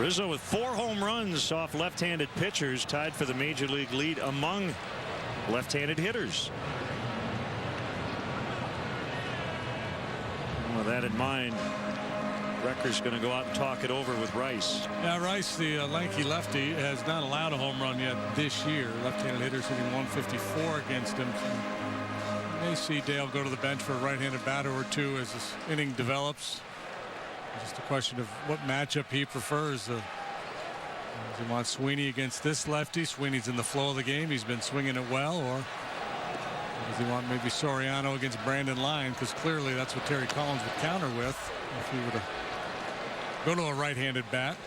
Rizzo with 4 home runs off left-handed pitchers, tied for the major league lead among left-handed hitters. With that in mind, Recker's going to go out and talk it over with Rice. Yeah, Rice, the lanky lefty, has not allowed a home run yet this year. Left-handed hitters hitting 154 against him. You may see Dale go to the bench for a right-handed batter or two as this inning develops. Just a question of what matchup he prefers. Does he want Sweeney against this lefty? Sweeney's in the flow of the game. He's been swinging it well. Or does he want maybe Soriano against Brandon Lyon? Because clearly that's what Terry Collins would counter with if he were to go to a right-handed bat.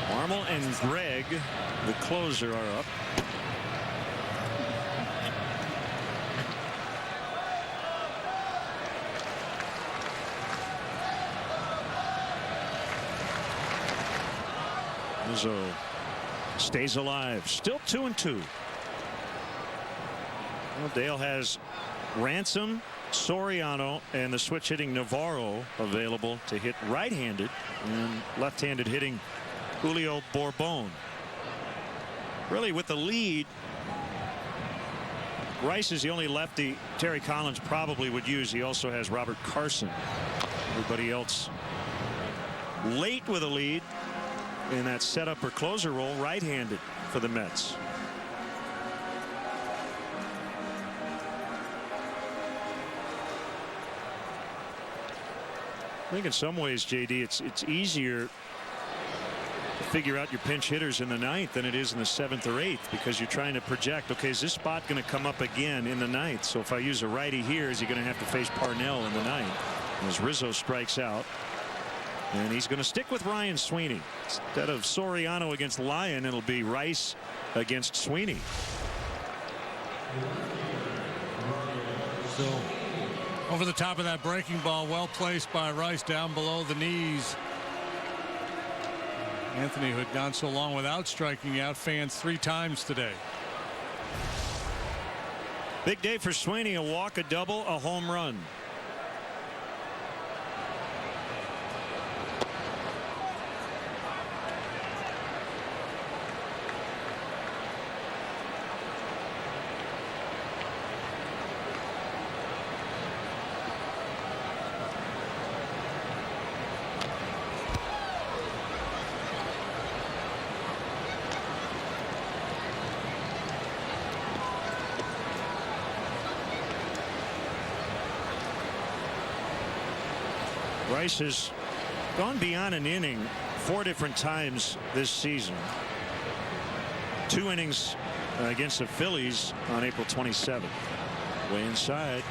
Marmol and Gregg, the closer, are up. Rizzo stays alive, still 2-2. Well, Dale has Ransom, Soriano, and the switch hitting Navarro available to hit right-handed, and left-handed hitting Julio Bourbon. Really, with the lead, Rice is the only lefty Terry Collins probably would use. He also has Robert Carson. Everybody else late with a lead in that setup or closer role, right-handed for the Mets. I think in some ways, JD, it's easier to figure out your pinch hitters in the 9th than it is in the 7th or 8th, because you're trying to project, okay, is this spot going to come up again in the 9th? So if I use a righty here, is he going to have to face Parnell in the 9th? As Rizzo strikes out, and he's going to stick with Ryan Sweeney instead of Soriano against Lyon. It'll be Rice against Sweeney. So over the top of that breaking ball, well placed by Rice down below the knees. Anthony, who had gone so long without striking out fans 3 times today. Big day for Sweeney. A walk, a double, a home run. Rice has gone beyond an inning 4 different times this season. 2 innings against the Phillies on April 27th. Way inside.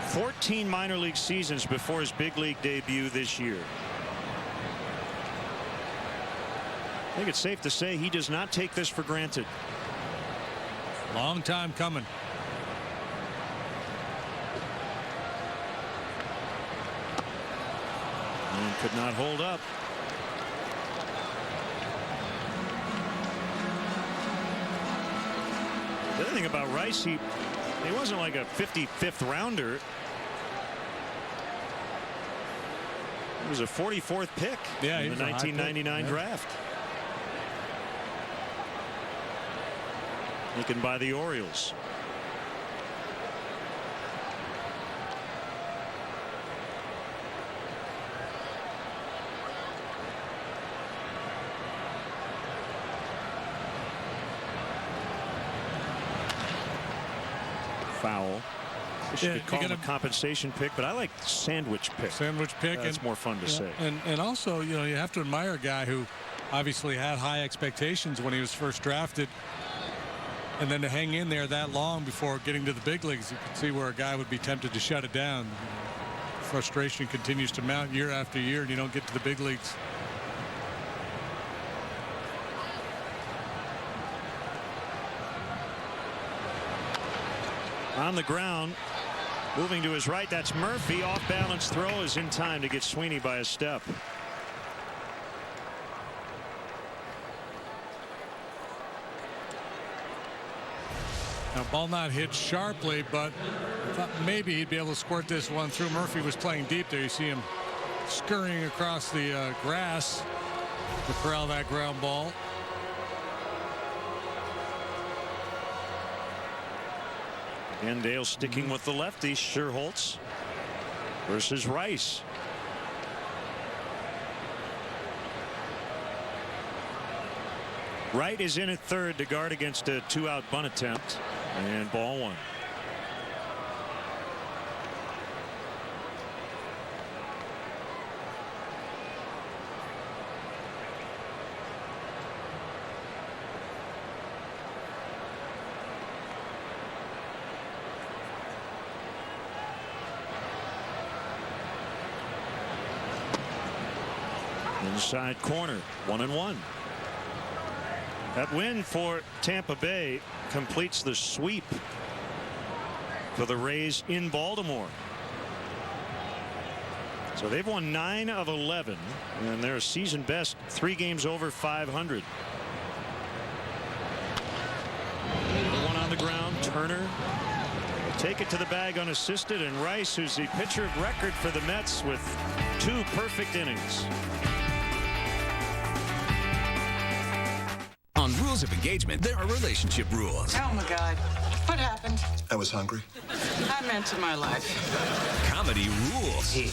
14 minor league seasons before his big league debut this year. I think it's safe to say he does not take this for granted. Long time coming. And could not hold up. The other thing about Rice, he wasn't like a 55th rounder. He was a 44th pick in the 1999 draft. Taken by the Orioles. Foul. We should call him a compensation pick, but I like sandwich pick. Sandwich pick. That's more fun to say. And also, you know, you have to admire a guy who obviously had high expectations when he was first drafted, and then to hang in there that long before getting to the big leagues, you can see where a guy would be tempted to shut it down. Frustration continues to mount year after year, and you don't get to the big leagues. On the ground, moving to his right, that's Murphy. Off balance throw is in time to get Sweeney by a step. Now, ball not hit sharply, but I thought maybe he'd be able to squirt this one through. Murphy was playing deep there. You see him scurrying across the grass to corral that ground ball. And Dale sticking with the lefty. Sherholtz versus Rice. Wright is in at third to guard against a 2-out bunt attempt, and ball one. Inside corner, 1-1. That win for Tampa Bay completes the sweep for the Rays in Baltimore. So they've won 9 of 11, and they're a season best 3 games over 500. One on the ground. Turner will take it to the bag unassisted, and Rice, who's the pitcher of record for the Mets with 2 perfect innings. On Rules of Engagement, there are relationship rules. Oh, my God. What happened? I was hungry. I meant to my life. Comedy rules. Hey,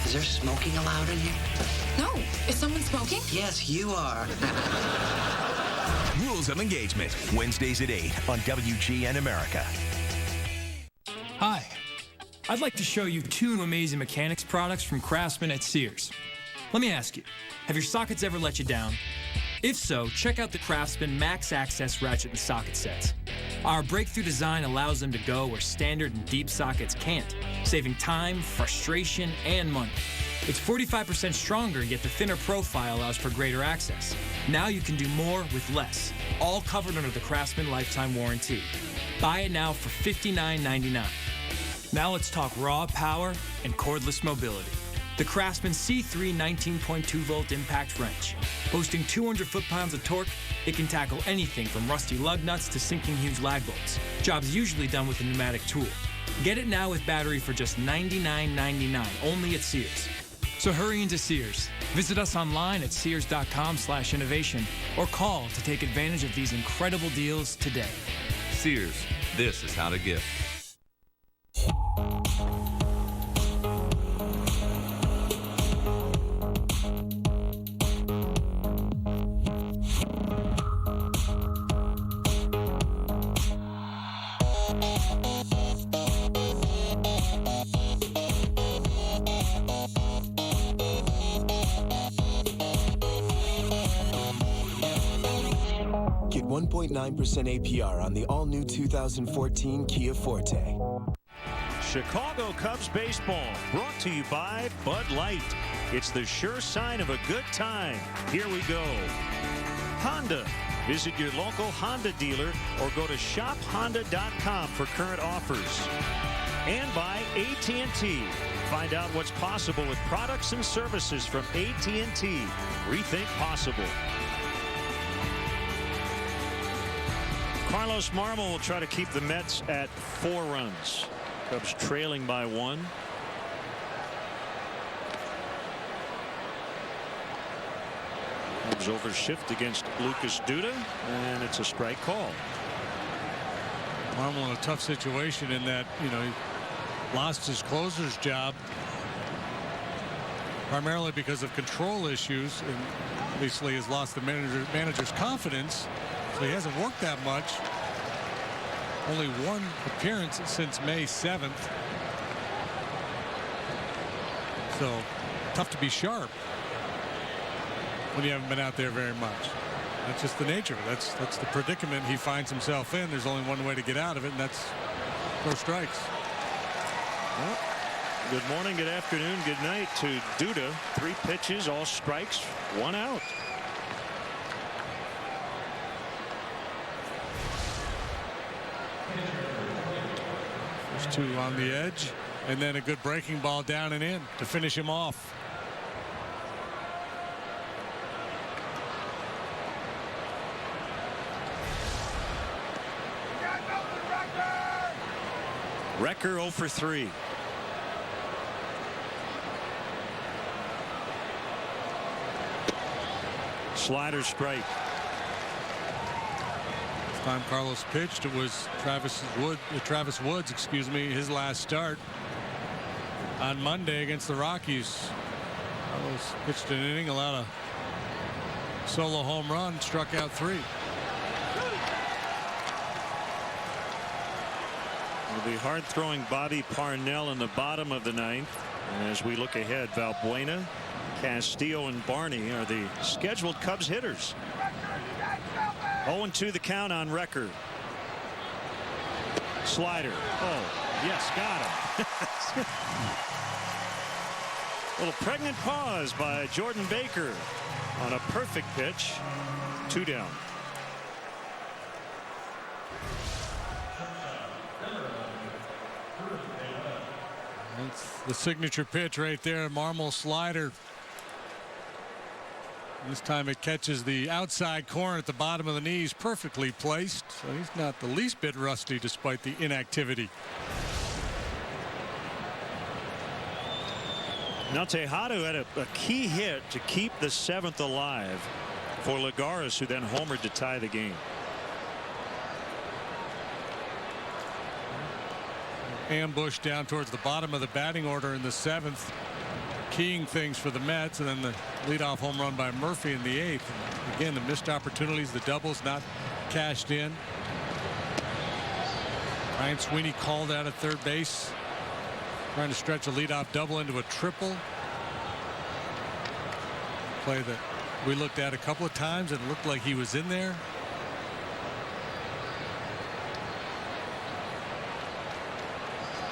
is there smoking allowed in here? No. Is someone smoking? Yes, you are. Rules of Engagement, Wednesdays at 8 on WGN America. Hi. I'd like to show you 2 amazing mechanics products from Craftsman at Sears. Let me ask you, have your sockets ever let you down? If so, check out the Craftsman Max Access ratchet and socket sets. Our breakthrough design allows them to go where standard and deep sockets can't, saving time, frustration, and money. It's 45% stronger, yet the thinner profile allows for greater access. Now you can do more with less, all covered under the Craftsman lifetime warranty. Buy it now for $59.99. Now let's talk raw power and cordless mobility. The Craftsman C3 19.2 volt impact wrench. Boasting 200 foot-pounds of torque, it can tackle anything from rusty lug nuts to sinking huge lag bolts. Jobs usually done with a pneumatic tool. Get it now with battery for just $99.99, only at Sears. So hurry into Sears. Visit us online at sears.com/innovation or call to take advantage of these incredible deals today. Sears, this is how to gift. Get 1.9% APR on the all-new 2014 Kia Forte. Chicago Cubs baseball brought to you by Bud Light. It's the sure sign of a good time. Here we go. Honda. Visit your local Honda dealer or go to shophonda.com for current offers. And by AT&T. Find out what's possible with products and services from AT&T. Rethink possible. Carlos Marmol will try to keep the Mets at 4 runs. Cubs trailing by 1. Cubs over shift against Lucas Duda, and it's a strike call. Marmol in a tough situation in that, he lost his closer's job primarily because of control issues, and obviously has lost the manager's confidence. So he hasn't worked that much. Only 1 appearance since May 7th. So tough to be sharp when you haven't been out there very much. That's just the nature of it. That's the predicament he finds himself in. There's only one way to get out of it, and that's throw strikes. Well, good morning, good afternoon, good night to Duda. 3 pitches, all strikes, 1 out. There's 2 on the edge, and then a good breaking ball down and in to finish him off. Recker 0 for 3. Slider strike. This time Carlos pitched. It was Travis Woods, excuse me, his last start on Monday against the Rockies. Carlos pitched an inning, allowed a solo home run, struck out 3. Will be hard throwing Bobby Parnell in the bottom of the 9th. And as we look ahead, Valbuena, Castillo, and Barney are the scheduled Cubs hitters. 0-2 the count on Recker. Slider. Oh, yes, got him. Little pregnant pause by Jordan Baker on a perfect pitch. 2 down. That's the signature pitch right there. Marmol slider. This time it catches the outside corner at the bottom of the knees, perfectly placed. So he's not the least bit rusty despite the inactivity. Now Tejada had a key hit to keep the 7th alive for Lagares, who then homered to tie the game. Ambush down towards the bottom of the batting order in the 7th, keying things for the Mets, and then the leadoff home run by Murphy in the 8th. And again, the missed opportunities, the doubles not cashed in. Ryan Sweeney called out at third base, trying to stretch a leadoff double into a triple. Play that we looked at a couple of times and it looked like he was in there.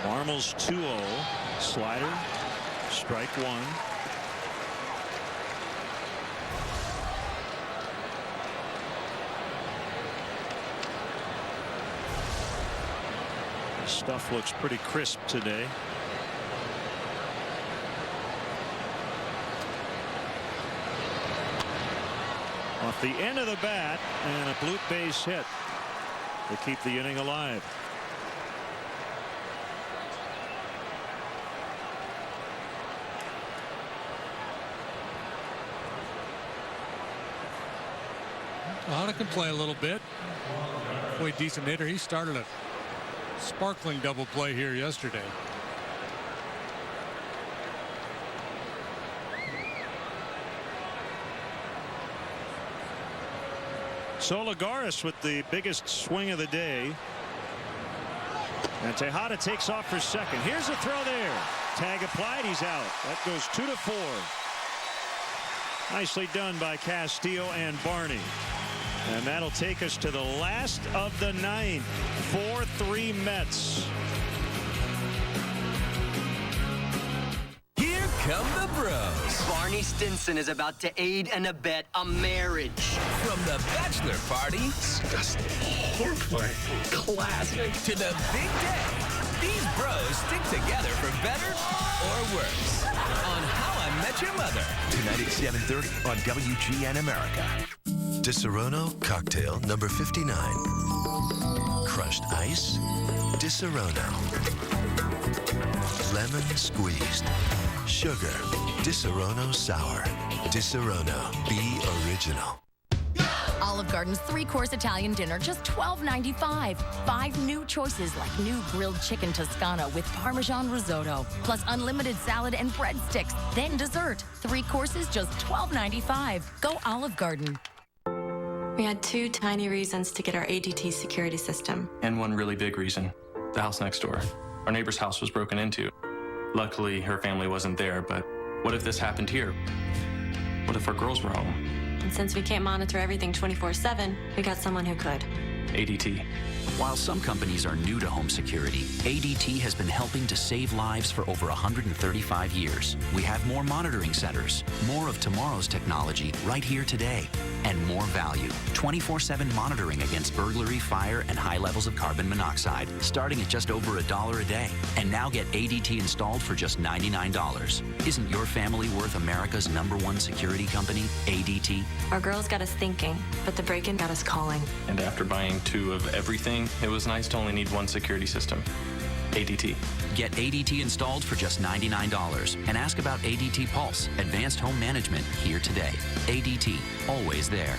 Marmol's 2-0. Slider. Strike 1. The stuff looks pretty crisp today. Off the end of the bat and a bloop base hit to keep the inning alive. Tejada can play a little bit. Boy, decent hitter. He started a sparkling double play here yesterday. So Lagares with the biggest swing of the day. And Tejada takes off for second. Here's a throw there. Tag applied. He's out. That goes 2-4. Nicely done by Castillo and Barney. And that'll take us to the last of the 9th. 4-3 Mets. Here come the bros. Barney Stinson is about to aid and abet a marriage. From the bachelor party, disgusting, horrifying, classic, to the big day. These bros stick together for better or worse. On How I Met Your Mother. Tonight at 7:30 on WGN America. Disaronno cocktail number 59. Crushed ice. Disaronno. Lemon squeezed. Sugar. Disaronno sour. Disaronno. Be original. Olive Garden's 3-course Italian dinner, just $12.95. 5 new choices like new grilled chicken Toscano with Parmesan risotto, plus unlimited salad and breadsticks. Then dessert. 3 courses, just $12.95. Go Olive Garden. We had 2 tiny reasons to get our ADT security system. And one really big reason, the house next door. Our neighbor's house was broken into. Luckily, her family wasn't there, but what if this happened here? What if our girls were home? And since we can't monitor everything 24/7, we got someone who could. ADT. While some companies are new to home security, ADT has been helping to save lives for over 135 years. We have more monitoring centers, more of tomorrow's technology right here today, and more value. 24/7 monitoring against burglary, fire, and high levels of carbon monoxide, starting at just over $1 a day. And now get ADT installed for just $99. Isn't your family worth America's #1 security company, ADT? Our girls got us thinking, but the break-in got us calling. And after buying 2 of everything, it was nice to only need 1 security system. ADT. Get ADT installed for just $99 and ask about ADT Pulse, Advanced Home Management, here today. ADT, always there.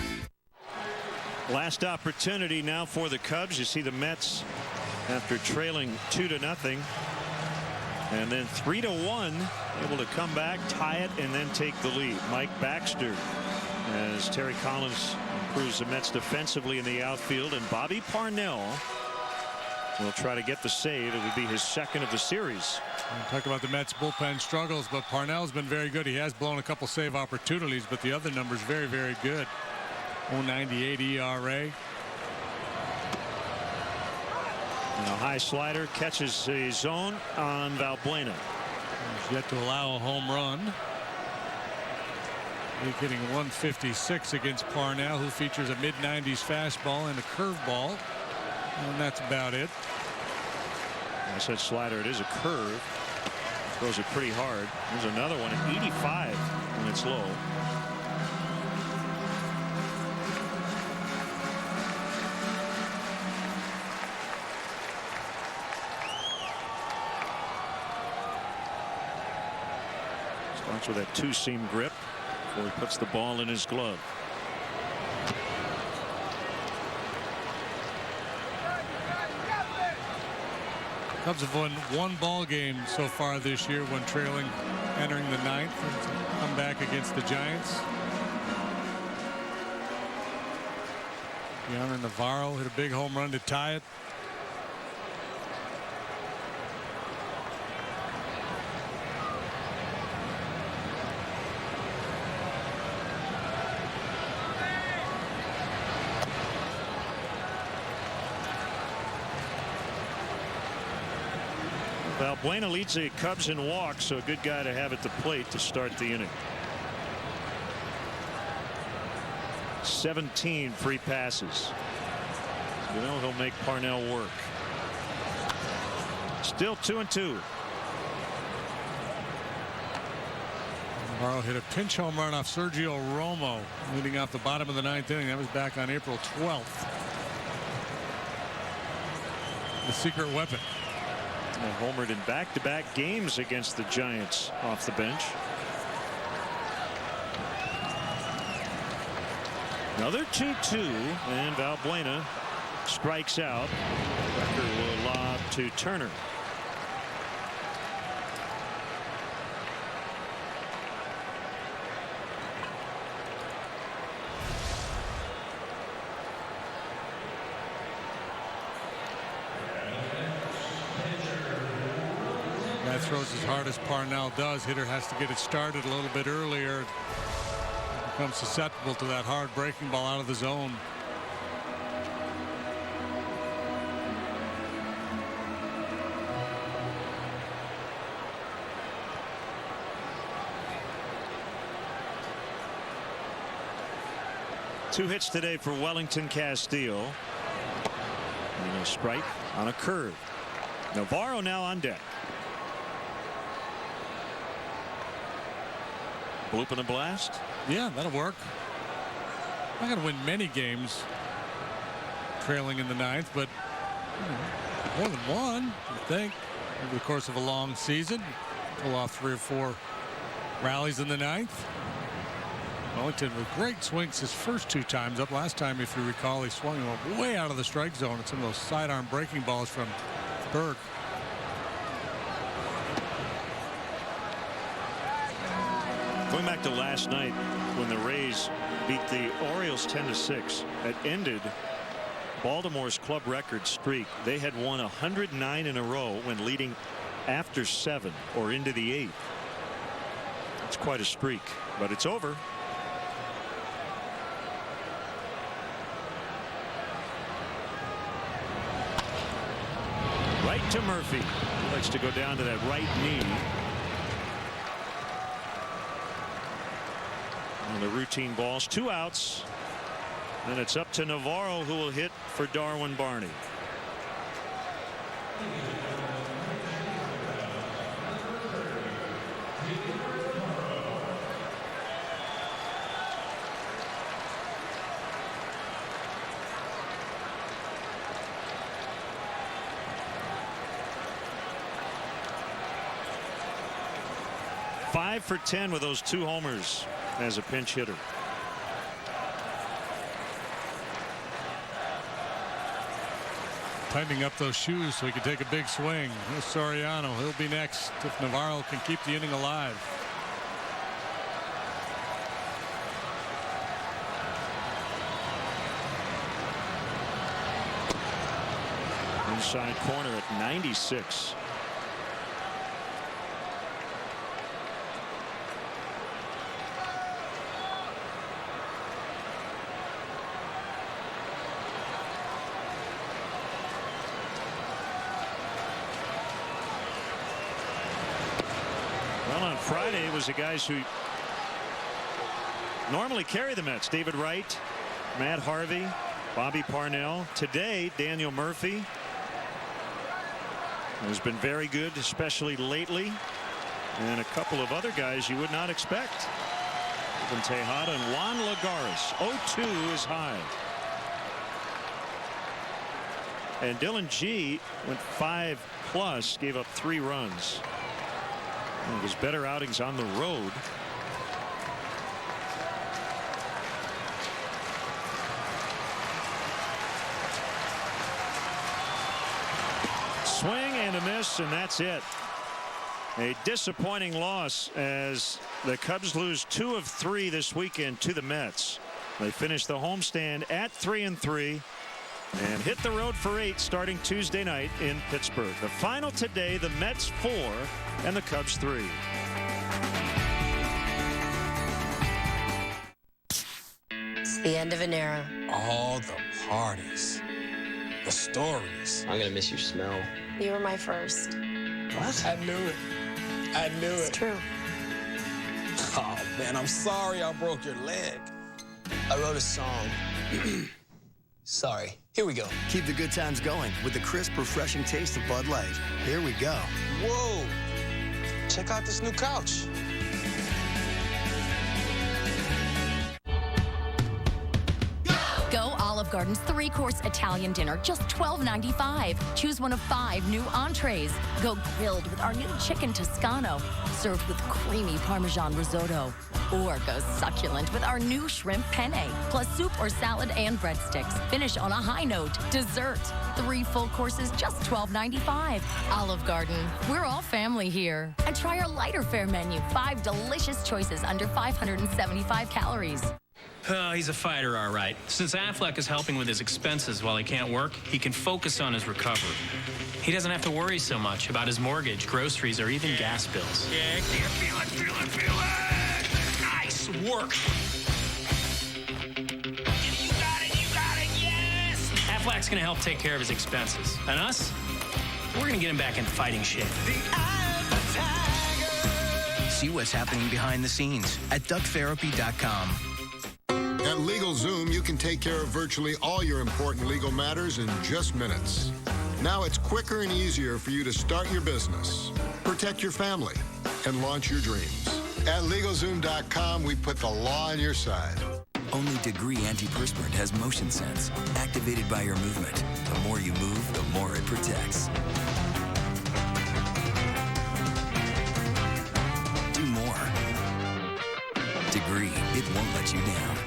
Last opportunity now for the Cubs. You see the Mets after trailing 2-0 and then 3-1 able to come back, tie it, and then take the lead. Mike Baxter as Terry Collins improves the Mets defensively in the outfield, and Bobby Parnell will try to get the save. It would be his second of the series. Talk about the Mets bullpen struggles, but Parnell's been very good. He has blown a couple save opportunities, but the other numbers very, very good. 0.98 ERA. And a high slider catches a zone on Valbuena. He's yet to allow a home run. He's hitting 156 against Parnell, who features a mid-90s fastball and a curveball. And that's about it. I said slider. It is a curve. Throws it pretty hard. There's another one at 85 when it's low. Starts with that two-seam grip before he puts the ball in his glove. Cubs have won one ball game so far this year when trailing entering the ninth. Come back against the Giants. Yonder Navarro hit a big home run to tie it. Valbuena leads the Cubs in walks, so a good guy to have at the plate to start the inning. 17 free passes. You know he'll make Parnell work. Still 2-2. Navarro hit a pinch home run off Sergio Romo leading off the bottom of the ninth inning. That was back on April 12th. The secret weapon. And homered in back-to-back games against the Giants off the bench. Another 2-2, and Valbuena strikes out. Becker will lob to Turner. Throws as hard as Parnell does. Hitter has to get it started a little bit earlier. Becomes susceptible to that hard breaking ball out of the zone. Two hits today for Wellington Castillo. And a strike on a curve. Navarro now on deck. Bloop and a blast. Yeah, that'll work. Not going to win many games trailing in the ninth, but more than one, I think, over the course of a long season. Pull off 3 or 4 rallies in the ninth. Wellington with great swings his first 2 times up. Last time, if you recall, he swung way out of the strike zone at some of those sidearm breaking balls from Burke. Going back to last night when the Rays beat the Orioles 10-6, it ended Baltimore's club record streak. They had won 109 in a row when leading after 7 or into the 8th. It's quite a streak, but it's over. Right to Murphy. He likes to go down to that right knee. And the routine balls, 2 outs. And it's up to Navarro, who will hit for Darwin Barney. 5 for 10 with those 2 homers as a pinch hitter. Tightening up those shoes so he can take a big swing. Here's Soriano. He'll be next if Navarro can keep the inning alive. Inside corner at 96. Well, on Friday it was the guys who normally carry the Mets. David Wright, Matt Harvey, Bobby Parnell. Today, Daniel Murphy has been very good, especially lately. And a couple of other guys you would not expect. Even Tejada and Juan Lagares. 0-2 is high. And Dylan G went 5+, gave up 3 runs. One of his better outings on the road. Swing and a miss, and that's it. A disappointing loss as the Cubs lose 2 of 3 this weekend to the Mets. They finish the homestand at 3-3 and hit the road for 8 starting Tuesday night in Pittsburgh. The final today, the Mets 4 and the Cubs 3. It's the end of an era. All the parties, the stories. I'm gonna miss your smell. You were my first. What? I knew it. I knew it. It's true. Oh, man, I'm sorry I broke your leg. I wrote a song. Sorry. Here we go. Keep the good times going with the crisp, refreshing taste of Bud Light. Here we go. Whoa. Check out this new couch. Go Olive Garden's 3-course Italian dinner, just $12.95. Choose one of 5 new entrees. Go grilled with our new chicken Toscano, served with creamy Parmesan risotto. Or go succulent with our new shrimp penne, plus soup or salad and breadsticks. Finish on a high note. Dessert. 3 full courses, just $12.95. Olive Garden. We're all family here. And try our lighter fare menu. 5 delicious choices under 575 calories. Oh, he's a fighter, all right. Since Affleck is helping with his expenses while he can't work, he can focus on his recovery. He doesn't have to worry so much about his mortgage, groceries, or even gas bills. Yeah, feel it. Nice work. You got it, yes! Affleck's gonna help take care of his expenses. And us? We're gonna get him back in fighting shape. See what's happening behind the scenes at ducktherapy.com. At LegalZoom, you can take care of virtually all your important legal matters in just minutes. Now it's quicker and easier for you to start your business, protect your family, and launch your dreams. At LegalZoom.com, we put the law on your side. Only Degree antiperspirant has motion sense, activated by your movement. The more you move, the more it protects. Do more. Degree, it won't let you down.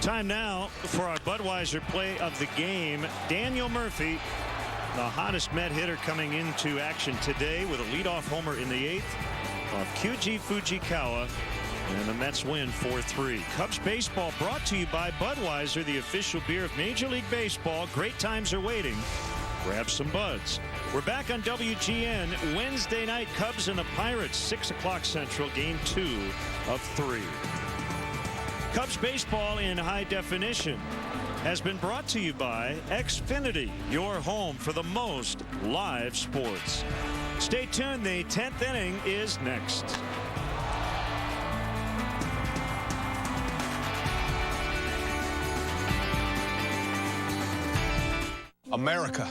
Time now for our Budweiser play of the game. Daniel Murphy, the hottest Met hitter coming into action today with a leadoff homer in the 8th of QG Fujikawa. And the Mets win 4-3. Cubs baseball brought to you by Budweiser, the official beer of Major League Baseball. Great times are waiting. Grab some Buds. We're back on WGN Wednesday night. Cubs and the Pirates, 6 o'clock Central, game 2 of 3. Cubs baseball in high definition has been brought to you by Xfinity, your home for the most live sports. Stay tuned. The 10th inning is next. America,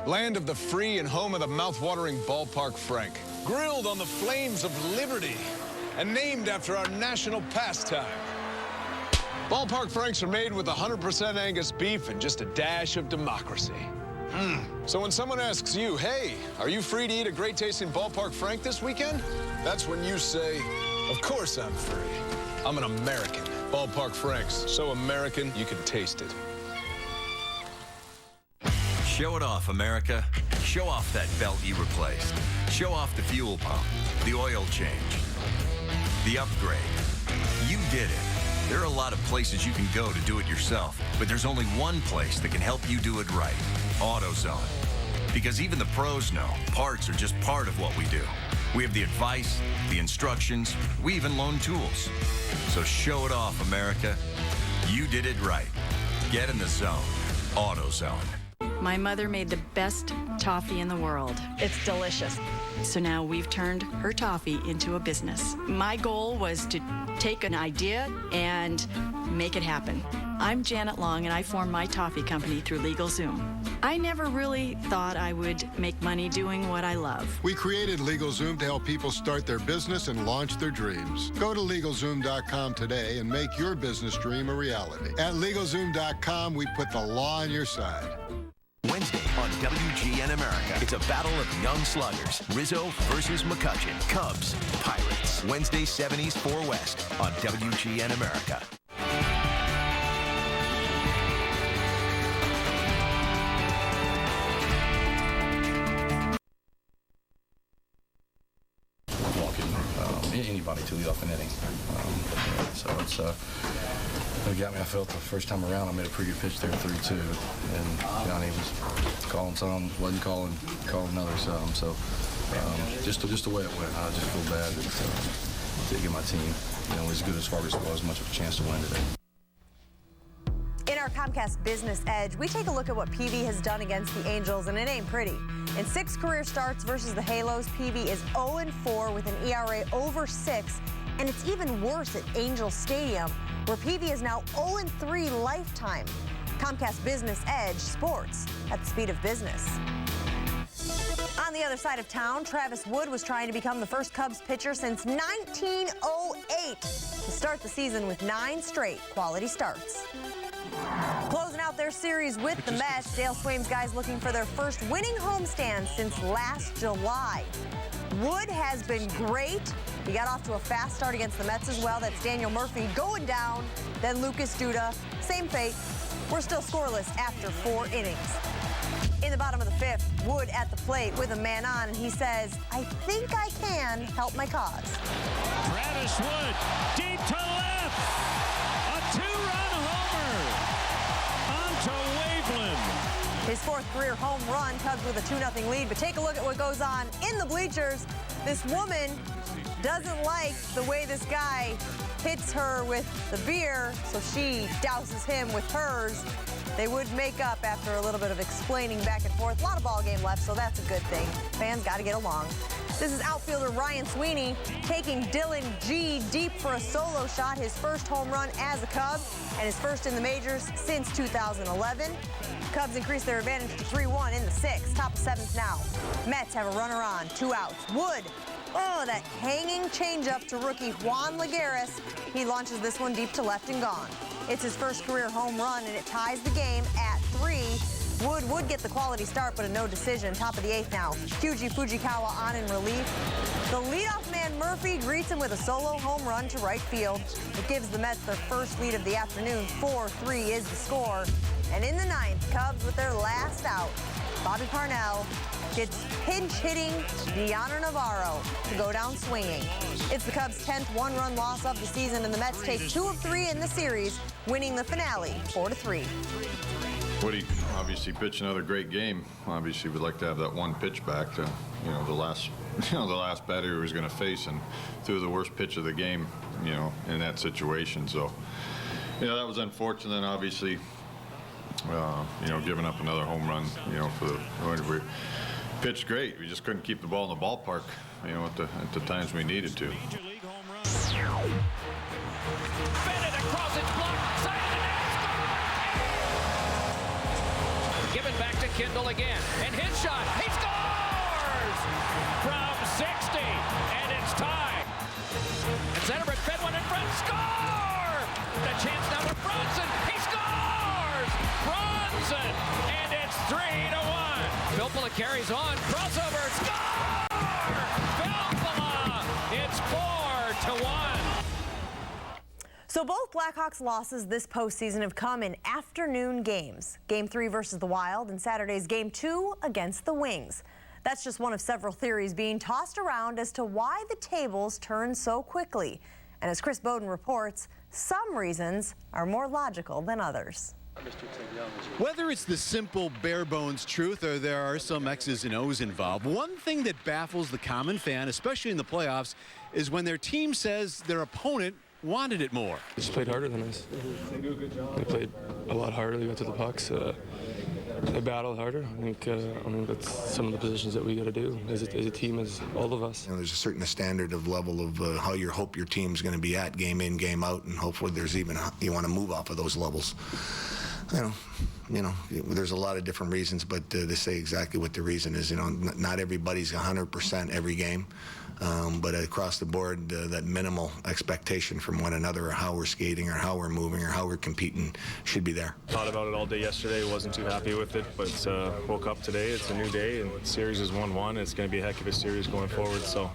land of the free and home of the mouth-watering Ballpark Frank, grilled on the flames of liberty and named after our national pastime. Ballpark Franks are made with 100% Angus beef and just a dash of democracy. So when someone asks you, hey, are you free to eat a great-tasting Ballpark Frank this weekend? That's when you say, of course I'm free. I'm an American. Ballpark Franks, so American you can taste it. Show it off, America. Show off that belt you replaced. Show off the fuel pump, the oil change, the upgrade. You did it. There are a lot of places you can go to do it yourself, but there's only one place that can help you do it right. AutoZone. Because even the pros know parts are just part of what we do. We have the advice, the instructions, we even loan tools. So show it off, America. You did it right. Get in the zone. AutoZone. My mother made the best toffee in the world. It's delicious. So now we've turned her toffee into a business. My goal was to take an idea and make it happen. I'm Janet Long, and I formed my toffee company through LegalZoom. I never really thought I would make money doing what I love. We created LegalZoom to help people start their business and launch their dreams. Go to LegalZoom.com today and make your business dream a reality. At LegalZoom.com, we put the law on your side. Wednesday on WGN America. It's a battle of young sluggers. Rizzo versus McCutcheon. Cubs, Pirates. Wednesday, 7 East, 4 West on WGN America. Anybody to lead off an inning. So it's it got me. I felt the first time around I made a pretty good pitch there, 3-2, and Johnny was calling some, wasn't calling others. So just the way it went, I just feel bad that didn't get my team, as good as Fargus was, much of a chance to win today. In our Comcast Business Edge, we take a look at what PV has done against the Angels, and it ain't pretty. In 6 career starts versus the Halos, PV is 0-4 with an ERA over 6, and it's even worse at Angel Stadium, where PV is now 0-3 lifetime. Comcast Business Edge, sports at the speed of business. On the other side of town, Travis Wood was trying to become the first Cubs pitcher since 1908 to start the season with 9 straight quality starts. Closing out their series with the Mets, Dale Swaim's guys looking for their first winning homestand since last July. Wood has been great. He got off to a fast start against the Mets as well. That's Daniel Murphy going down, then Lucas Duda. Same fate. We're still scoreless after 4 innings. In the bottom of the 5th, Wood at the plate with a man on, and he says, I think I can help my cause. Travis Wood, deep to left. A 2-run homer onto Waveland. His 4th career home run, Cubs with a 2-0 lead. But take a look at what goes on in the bleachers. This woman doesn't like the way this guy hits her with the beer, so she douses him with hers. They would make up after a little bit of explaining back and forth. A lot of ball game left, so that's a good thing. Fans got to get along. This is outfielder Ryan Sweeney taking Dylan G deep for a solo shot, his first home run as a Cub, and his first in the majors since 2011. Cubs increase their advantage to 3-1 in the 6th. Top of 7th now. Mets have a runner on, 2 outs. Wood, oh, that hanging changeup to rookie Juan Lagares. He launches this one deep to left and gone. It's his first career home run, and it ties the game at 3. Wood would get the quality start, but a no decision. Top of the 8th now. Kyuji Fujikawa on in relief. The leadoff man Murphy greets him with a solo home run to right field. It gives the Mets their first lead of the afternoon. 4-3 is the score. And in the 9th, Cubs with their last out. Bobby Parnell gets pinch-hitting Deanna Navarro to go down swinging. It's the Cubs' 10th one-run loss of the season, and the Mets take 2 of 3 in the series, winning the finale 4-3. Woody obviously pitched another great game. Obviously, we'd like to have that one pitch back to, the last batter he was going to face, and threw the worst pitch of the game, in that situation. So, that was unfortunate. And obviously, giving up another home run, for the we pitched great. We just couldn't keep the ball in the ballpark, at the times we needed to. Bennett across its block, side of the net, score! Given back to Kindle again, and his shot, he scores! From 60, and it's tied. And Zetterberg fed one in front, score! The chance now with Bronson, he scores! Bronson, and it's 3-1. couple of carries on. Crossover. Score! Valhalla! It's 4-1. So both Blackhawks losses this postseason have come in afternoon games. Game 3 versus the Wild and Saturday's Game 2 against the Wings. That's just one of several theories being tossed around as to why the tables turn so quickly. And as Chris Bowden reports, some reasons are more logical than others. Whether it's the simple bare-bones truth or there are some X's and O's involved, one thing that baffles the common fan, especially in the playoffs, is when their team says their opponent wanted it more. They just played harder than us. They played a lot harder. They got to the pucks. They battled harder. I think that's some of the positions that we got to do as a team, as all of us. You know, there's a certain standard of level of how you hope your team's going to be at game in, game out, and hopefully there's even you want to move off of those levels. You know, there's a lot of different reasons, but to say exactly what the reason is, you know, not everybody's 100% every game. But across the board, that minimal expectation from one another, or how we're skating, or how we're moving, or how we're competing, should be there. Thought about it all day yesterday. Wasn't too happy with it, but woke up today. It's a new day, and the series is 1-1. It's going to be a heck of a series going forward. So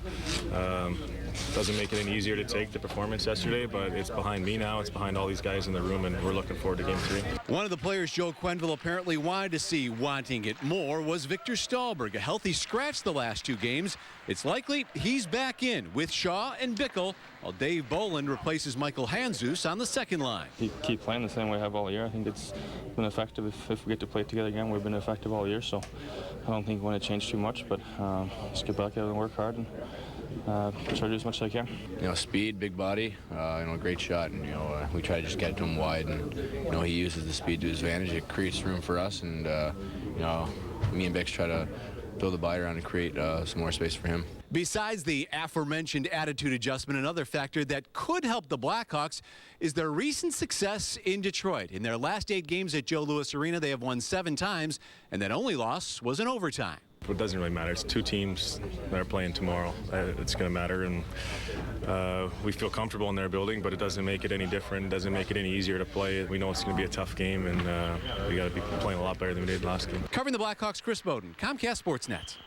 doesn't make it any easier to take the performance yesterday, but it's behind me now. It's behind all these guys in the room, and we're looking forward to Game 3. One of the players Joe Quenneville apparently wanted to see wanting it more was Victor Stahlberg, a healthy scratch the last 2 games. It's likely he's back in with Shaw and Bickle, while Dave Boland replaces Michael Handzus on the second line. Keep playing the same way we have all year. I think it's been effective. If we get to play together again, we've been effective all year, so I don't think we're going to change too much, but just get back out and work hard and try to do as much as I can. You know, speed, big body, you know, great shot, and we try to just get to him wide, and he uses the speed to his advantage. It creates room for us, and me and Bix try to build a body around and create some more space for him. Besides the aforementioned attitude adjustment, another factor that could help the Blackhawks is their recent success in Detroit. In their last 8 games at Joe Louis Arena, they have won 7 times, and that only loss was in overtime. It doesn't really matter. It's 2 teams that are playing tomorrow. It's going to matter, and we feel comfortable in their building, but it doesn't make it any different. It doesn't make it any easier to play. We know it's going to be a tough game, and we got to be playing a lot better than we did last game. Covering the Blackhawks, Chris Bowden, Comcast Sportsnet.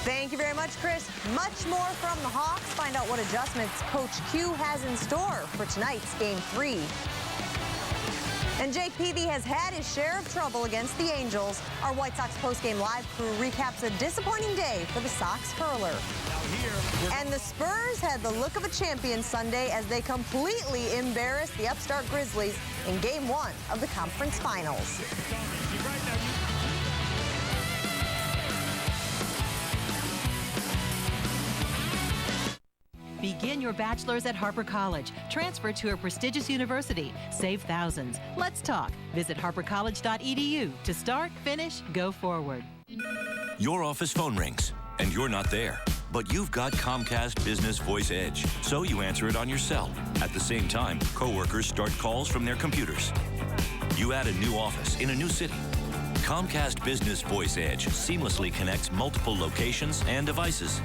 Thank you very much, Chris. Much more from the Hawks. Find out what adjustments Coach Q has in store for tonight's Game 3. And Jake Peavy has had his share of trouble against the Angels. Our White Sox postgame live crew recaps a disappointing day for the Sox hurler. And the Spurs had the look of a champion Sunday as they completely embarrassed the upstart Grizzlies in Game 1 of the conference finals. Begin your bachelor's at Harper College. Transfer to a prestigious university. Save thousands. Let's talk. Visit harpercollege.edu to start, finish, go forward. Your office phone rings, and you're not there. But you've got Comcast Business Voice Edge, so you answer it on your cell. At the same time, coworkers start calls from their computers. You add a new office in a new city. Comcast Business Voice Edge seamlessly connects multiple locations and devices.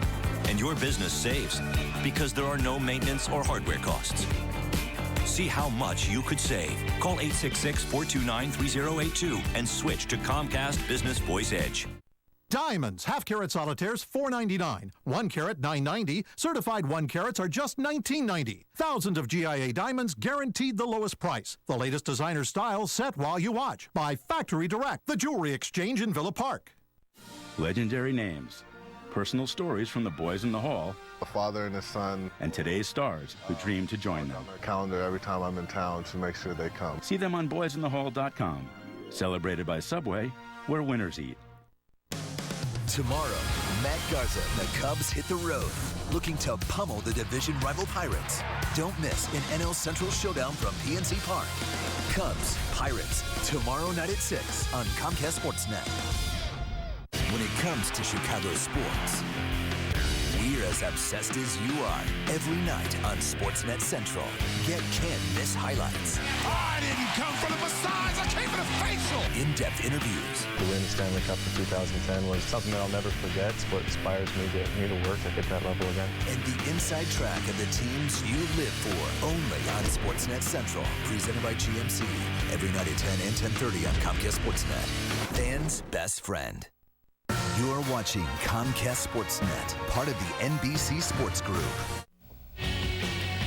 And your business saves because there are no maintenance or hardware costs. See how much you could save. Call 866-429-3082 and switch to Comcast Business Voice Edge. Diamonds, half-carat solitaires, $4.99. 1 carat, $9.90. Certified 1 carats are just $19.90. Thousands of GIA diamonds, guaranteed the lowest price. The latest designer styles set while you watch. By Factory Direct, the Jewelry Exchange in Villa Park. Legendary names. Personal stories from the boys in the hall, a father and a son, and today's stars who dream to join them. On my calendar every time I'm in town to make sure they come. See them on boysinthehall.com. Celebrated by Subway, where winners eat. Tomorrow, Matt Garza and the Cubs hit the road, looking to pummel the division rival Pirates. Don't miss an NL Central showdown from PNC Park. Cubs, Pirates, tomorrow night at 6 on Comcast Sportsnet. When it comes to Chicago sports, we're as obsessed as you are. Every night on Sportsnet Central. Get can't miss highlights. I didn't come for the massage, I came for the facial. in-depth interviews. To win the Stanley Cup in 2010 was something that I'll never forget. It's what inspires me to work to hit that level again. And the inside track of the teams you live for, only on Sportsnet Central, presented by GMC. Every night at 10 and 10:30 on Comcast Sportsnet. Fans' best friend. You're watching Comcast Sportsnet, part of the NBC Sports Group.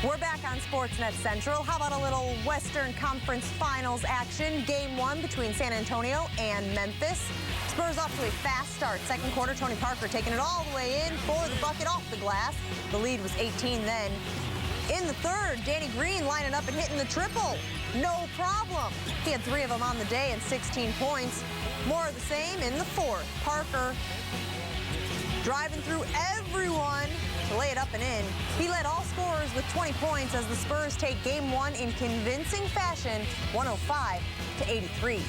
We're back on Sportsnet Central. How about a little Western Conference Finals action? Game 1 between San Antonio and Memphis. Spurs off to a fast start. Second quarter, Tony Parker taking it all the way in for the bucket off the glass. The lead was 18 then. In the third, Danny Green lining up and hitting the triple. No problem. He had 3 of them on the day and 16 points. More of the same in the fourth. Parker driving through everyone to lay it up and in. He led all scorers with 20 points as the Spurs take Game 1 in convincing fashion, 105-83.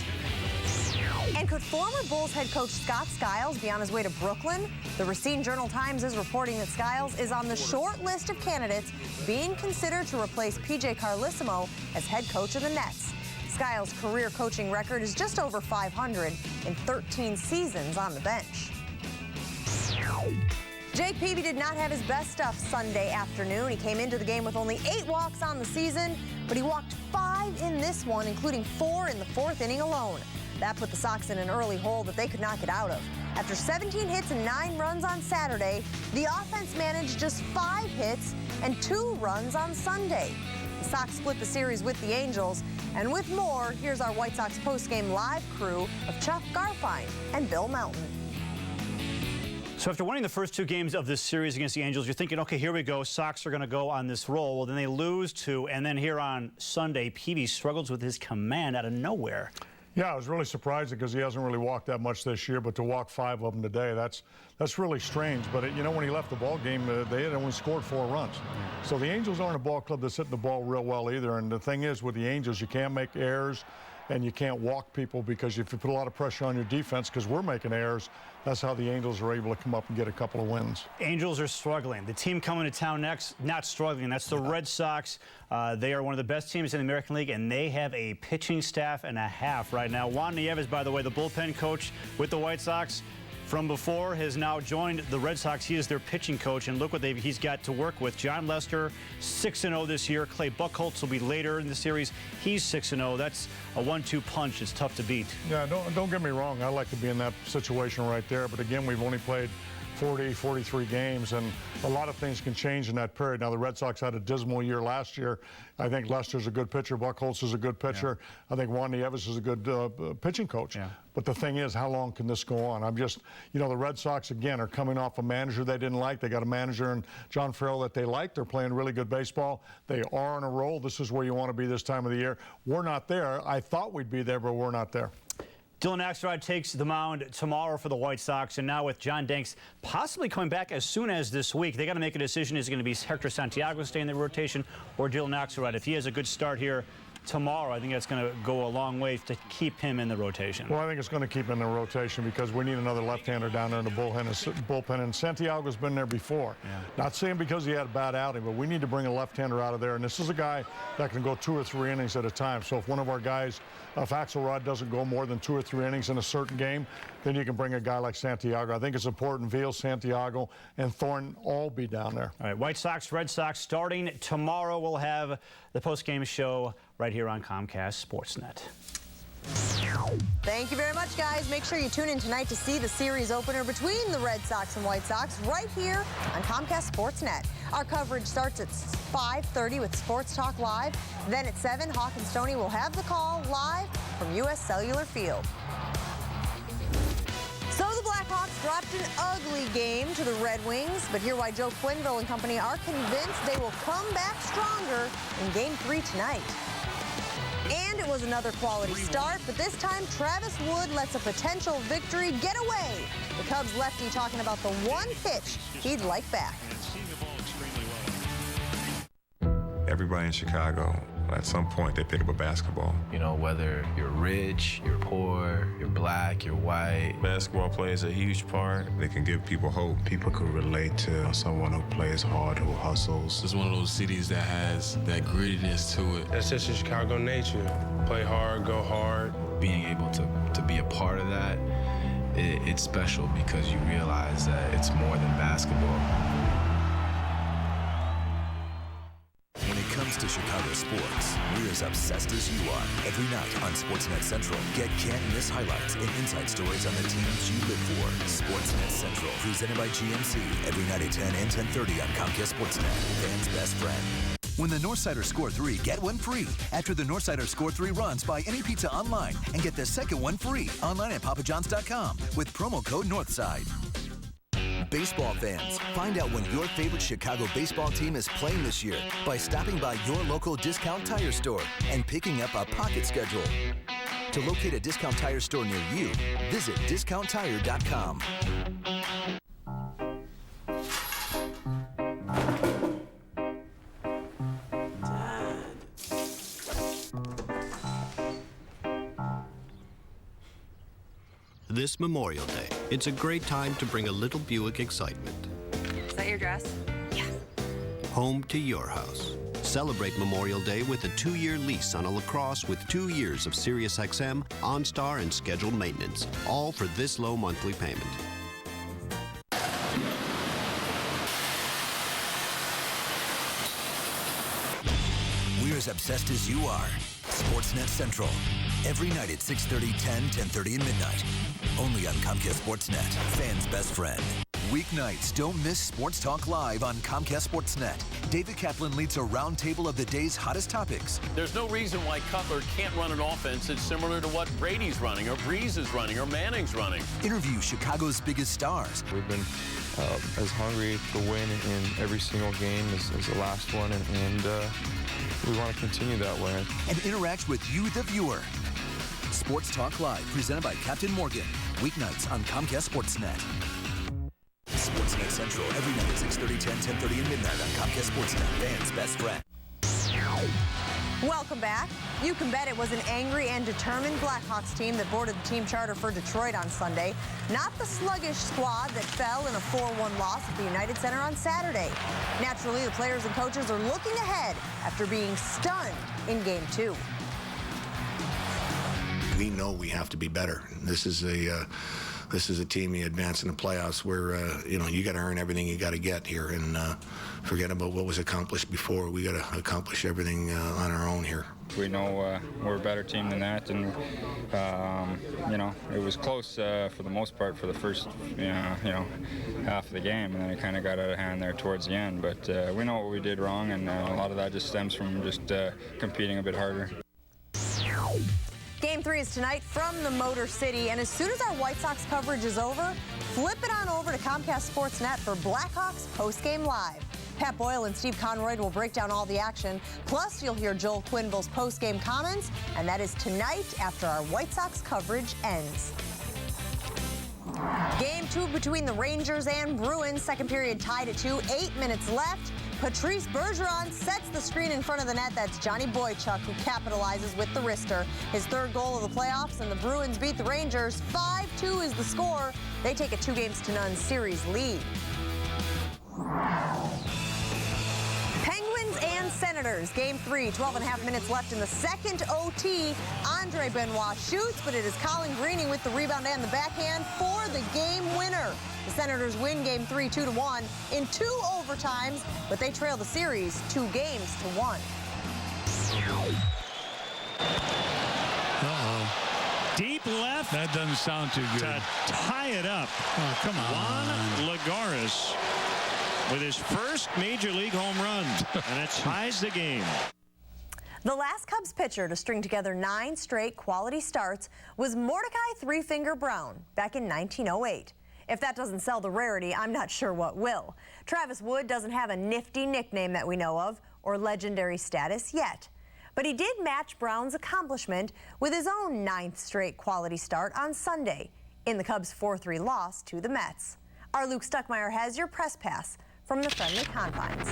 And could former Bulls head coach Scott Skiles be on his way to Brooklyn? The Racine Journal-Times is reporting that Skiles is on the short list of candidates being considered to replace PJ Carlesimo as head coach of the Nets. Skiles' career coaching record is just over 500 in 13 seasons on the bench. Jake Peavy did not have his best stuff Sunday afternoon. He came into the game with only 8 walks on the season, but he walked 5 in this one, including 4 in the 4th inning alone. That put the Sox in an early hole that they could not get out of. After 17 hits and 9 runs on Saturday, the offense managed just 5 hits and 2 runs on Sunday. The Sox split the series with the Angels, and with more, here's our White Sox postgame live crew of Chuck Garfien and Bill Melton. So after winning the first 2 games of this series against the Angels, you're thinking, okay, here we go. Sox are going to go on this roll. Well, then they lose 2, and then here on Sunday, Peavy struggles with his command out of nowhere. Yeah, I was really surprised because he hasn't really walked that much this year, but to walk 5 of them today, that's really strange. But, you know, when he left the ball game, they had only scored 4 runs. So the Angels aren't a ball club that's hitting the ball real well either. And the thing is, with the Angels, you can't make errors and you can't walk people, because if you put a lot of pressure on your defense, because we're making errors, that's how the Angels are able to come up and get a couple of wins. Angels are struggling. The team coming to town next, not struggling. That's the Red Sox. They are one of the best teams in the American League, and they have a pitching staff and a half right now. Juan Nieves, by the way, the bullpen coach with the White Sox from before, has now joined the Red Sox. He is their pitching coach, and look what he's got to work with. John Lester, 6-0 this year. Clay Buchholz will be later in the series. He's 6-0. That's a 1-2 punch. It's tough to beat. Yeah, don't get me wrong. I like to be in that situation right there. But again, we've only played 40, 43 games, and a lot of things can change in that period. Now, the Red Sox had a dismal year last year. I think Lester's a good pitcher. Buchholz is a good pitcher. Yeah. I think Juan Nieves is a good pitching coach. Yeah. But the thing is, how long can this go on? I'm just, you know, the Red Sox, again, are coming off a manager they didn't like. They got a manager in John Farrell that they like. They're playing really good baseball. They are on a roll. This is where you want to be this time of the year. We're not there. I thought we'd be there, but we're not there. Dylan Axelrod takes the mound tomorrow for the White Sox, and now with John Danks possibly coming back as soon as this week, they got to make a decision. Is it going to be Hector Santiago stay in the rotation or Dylan Axelrod? If he has a good start here tomorrow, I think that's going to go a long way to keep him in the rotation. Well, I think it's going to keep him in the rotation because we need another left-hander down there in the bullpen, and Santiago's been there before. Yeah. Not saying because he had a bad outing, but we need to bring a left-hander out of there, and this is a guy that can go 2 or 3 innings at a time. So if one of our guys, if Axelrod doesn't go more than 2 or 3 innings in a certain game, then you can bring a guy like Santiago. I think it's important Veal, Santiago, and Thornton all be down there. All right, White Sox, Red Sox starting tomorrow. We'll have the post-game show right here on Comcast Sportsnet. Thank you very much, guys. Make sure you tune in tonight to see the series opener between the Red Sox and White Sox right here on Comcast Sportsnet. Our coverage starts at 5:30 with Sports Talk Live. Then at 7, Hawk and Stoney will have the call live from U.S. Cellular Field. So the Blackhawks dropped an ugly game to the Red Wings, but hear why Joe Quenneville and company are convinced they will come back stronger in Game 3 tonight. And it was another quality start, but this time Travis Wood lets a potential victory get away. The Cubs lefty talking about the one pitch he'd like back. Everybody in Chicago, at some point, they think about basketball. You know, whether you're rich, you're poor, you're black, you're white. Basketball plays a huge part. They can give people hope. People can relate to someone who plays hard, who hustles. It's one of those cities that has that grittiness to it. That's just a Chicago nature. Play hard, go hard. Being able to it's special because you realize that it's more than basketball. When it comes to Chicago sports, we're as obsessed as you are. Every night on Sportsnet Central, get can't-miss highlights and inside stories on the teams you live for. Sportsnet Central, presented by GMC, every night at 10 and 10:30 on Comcast Sportsnet, fans' best friend. When the Northsiders score 3, get one free. After the Northsiders score 3 runs, buy any pizza online and get the second one free online at papajohns.com with promo code Northside. Baseball fans, find out when your favorite Chicago baseball team is playing this year by stopping by your local Discount Tire store and picking up a pocket schedule. To locate a Discount Tire store near you, visit discounttire.com. This Memorial Day, it's a great time to bring a little Buick excitement. Is that your dress? Yes. Home to your house. Celebrate Memorial Day with a 2-year lease on a LaCrosse with 2 years of SiriusXM, OnStar, and scheduled maintenance, all for this low monthly payment. We're as obsessed as you are. Sportsnet Central. Every night at 6:30, 10, 10:30, and midnight. Only on Comcast Sportsnet, fans' best friend. Weeknights, don't miss Sports Talk Live on Comcast Sportsnet. David Kaplan leads a roundtable of the day's hottest topics. There's no reason why Cutler can't run an offense that's similar to what Brady's running, or Breeze is running, or Manning's running. Interview Chicago's biggest stars. We've been as hungry to win in every single game as the last one, and we want to continue that way. And interact with you, the viewer. Sports Talk Live, presented by Captain Morgan. Weeknights on Comcast Sportsnet. Sportsnet Central, every night at 6:30, 10, 10:30, and midnight on Comcast Sportsnet, fans' best friend. Welcome back. You can bet it was an angry and determined Blackhawks team that boarded the team charter for Detroit on Sunday. Not the sluggish squad that fell in a 4-1 loss at the United Center on Saturday. Naturally, the players and coaches are looking ahead after being stunned in Game 2. We know we have to be better. This is a team you advance in the playoffs where you got to earn everything you got to get here, and forget about what was accomplished before. We got to accomplish everything on our own here. We know we're a better team than that, and it was close for the most part for the first half of the game, and then it kind of got out of hand there towards the end. But we know what we did wrong, and a lot of that just stems from just competing a bit harder. Game 3 is tonight from the Motor City, and as soon as our White Sox coverage is over, flip it on over to Comcast Sportsnet for Blackhawks Postgame Live. Pat Boyle and Steve Conroy will break down all the action. Plus, you'll hear Joel Quenneville's postgame comments, and that is tonight after our White Sox coverage ends. Game 2 between the Rangers and Bruins. Second period tied at 2. 8 minutes left. Patrice Bergeron sets the screen in front of the net. That's Johnny Boychuk who capitalizes with the wrister. His third goal of the playoffs, and the Bruins beat the Rangers. 5-2 is the score. They take a 2-0 series lead. Penguins and Senators. Game 3, 12.5 minutes left in the second OT. Andre Benoit shoots, but it is Colin Greening with the rebound and the backhand for the game winner. The Senators win Game 3 2-1 in 2 overtimes, but they trail the series 2-1. Deep left. That doesn't sound too good. To tie it up. Oh, come on. Juan Lagares with his first Major League home run, and it ties the game. The last Cubs pitcher to string together 9 straight quality starts was Mordecai Three-Finger Brown back in 1908. If that doesn't sell the rarity, I'm not sure what will. Travis Wood doesn't have a nifty nickname that we know of or legendary status yet. But he did match Brown's accomplishment with his own 9th straight quality start on Sunday in the Cubs' 4-3 loss to the Mets. Our Luke Stuckmeyer has your press pass from the friendly confines.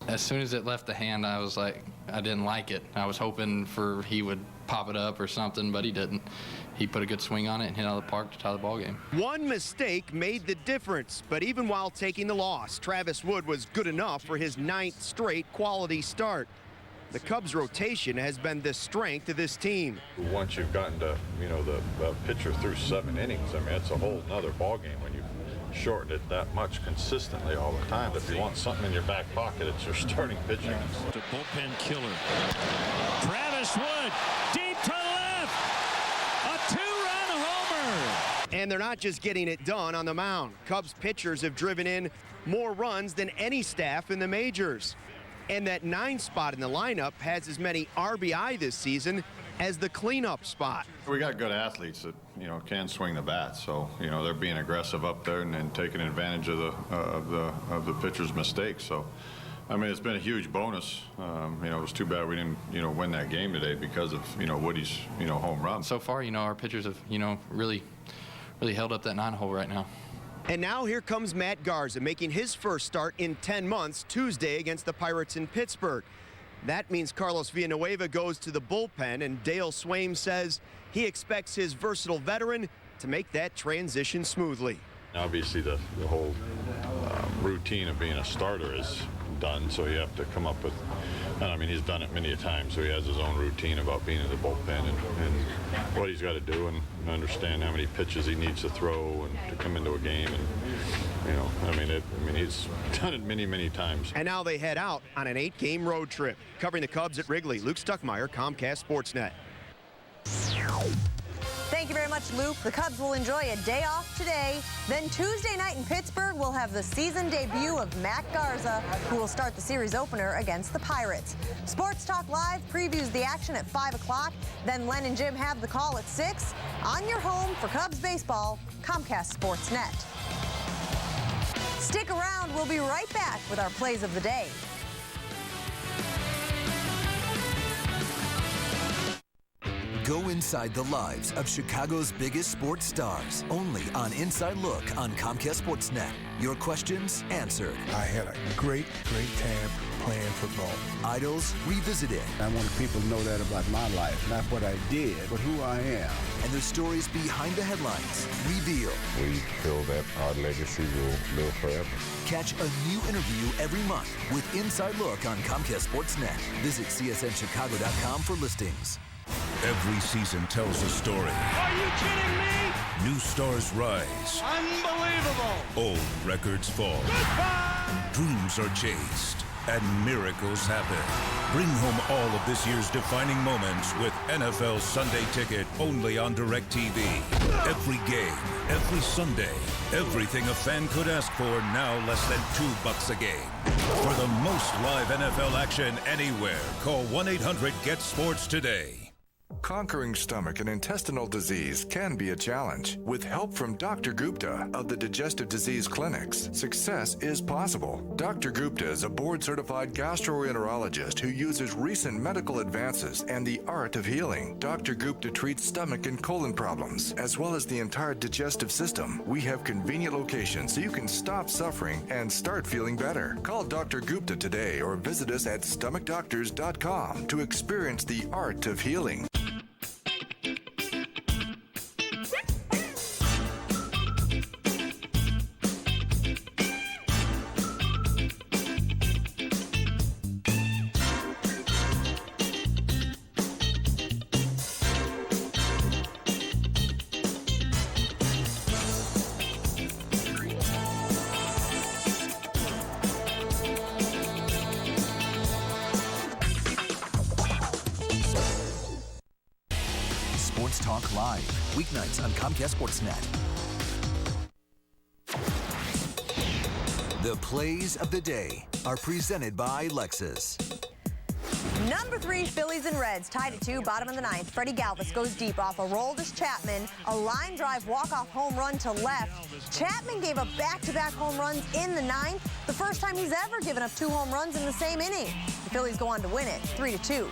As soon as it left the hand, I was like, I didn't like it. I was hoping he would pop it up or something, but he didn't. He put a good swing on it and hit out of the park to tie the ball game. One mistake made the difference, but even while taking the loss, Travis Wood was good enough for his 9th straight quality start. the Cubs' rotation has been the strength of this team. Once you've gotten to, the pitcher through 7 innings, I mean, it's a whole nother ballgame when you shorten it that much consistently all the time. If you want something in your back pocket, it's your starting pitching. The bullpen killer. Travis Wood, deep to left. A 2-run homer. And they're not just getting it done on the mound. Cubs pitchers have driven in more runs than any staff in the majors. And that 9 spot in the lineup has as many RBI this season as the cleanup spot. We got good athletes that, can swing the bat, so, they're being aggressive up there and taking advantage of the pitcher's mistakes. So, I mean, it's been a huge bonus. It was too bad we didn't, win that game today because of, Woody's, home run. So far, our pitchers have, really held up that 9-hole right now. And now here comes Matt Garza making his first start in 10 months Tuesday against the Pirates in Pittsburgh. That means Carlos Villanueva goes to the bullpen, and Dale Swaim says he expects his versatile veteran to make that transition smoothly. Obviously, the whole routine of being a starter is done, so you have to come up with, I mean, he's done it many a time, so he has his own routine about being in the bullpen and what he's got to do and understand how many pitches he needs to throw and to come into a game. And, he's done it many, many times. And now they head out on an 8-game road trip. Covering the Cubs at Wrigley, Luke Stuckmeyer, Comcast Sportsnet. Thank you very much, Luke. The Cubs will enjoy a day off today. Then Tuesday night in Pittsburgh, we'll have the season debut of Matt Garza, who will start the series opener against the Pirates. Sports Talk Live previews the action at 5 o'clock. Then Len and Jim have the call at 6 on your home for Cubs baseball, Comcast Sportsnet. Stick around. We'll be right back with our plays of the day. Go inside the lives of Chicago's biggest sports stars, only on Inside Look on Comcast Sportsnet. Your questions answered. I had a great time playing football. Idols revisited. I want people to know that about my life, not what I did, but who I am. And the stories behind the headlines revealed. We feel that our legacy will live forever. Catch a new interview every month with Inside Look on Comcast Sportsnet. Visit csnchicago.com for listings. Every season tells a story. Are you kidding me? New stars rise. Unbelievable. Old records fall. Goodbye. Dreams are chased. And miracles happen. Bring home all of this year's defining moments with NFL Sunday Ticket only on DirecTV. Every game, every Sunday, everything a fan could ask for, now less than $2 a game. For the most live NFL action anywhere, call 1-800-GET-SPORTS today. Conquering stomach and intestinal disease can be a challenge. With help from Dr. Gupta of the Digestive Disease Clinics, success is possible. Dr. Gupta is a board-certified gastroenterologist who uses recent medical advances and the art of healing. Dr. Gupta treats stomach and colon problems, as well as the entire digestive system. We have convenient locations so you can stop suffering and start feeling better. Call Dr. Gupta today or visit us at stomachdoctors.com to experience the art of healing. Talk Live, weeknights on Comcast Sportsnet. The plays of the day are presented by Lexus. Number 3, Phillies and Reds tied at 2, bottom of the 9th. Freddie Galvis goes deep off a Roldis Chapman, a line drive walk-off home run to left. Chapman gave up back-to-back home runs in the 9th, the first time he's ever given up 2 home runs in the same inning. The Phillies go on to win it 3-2.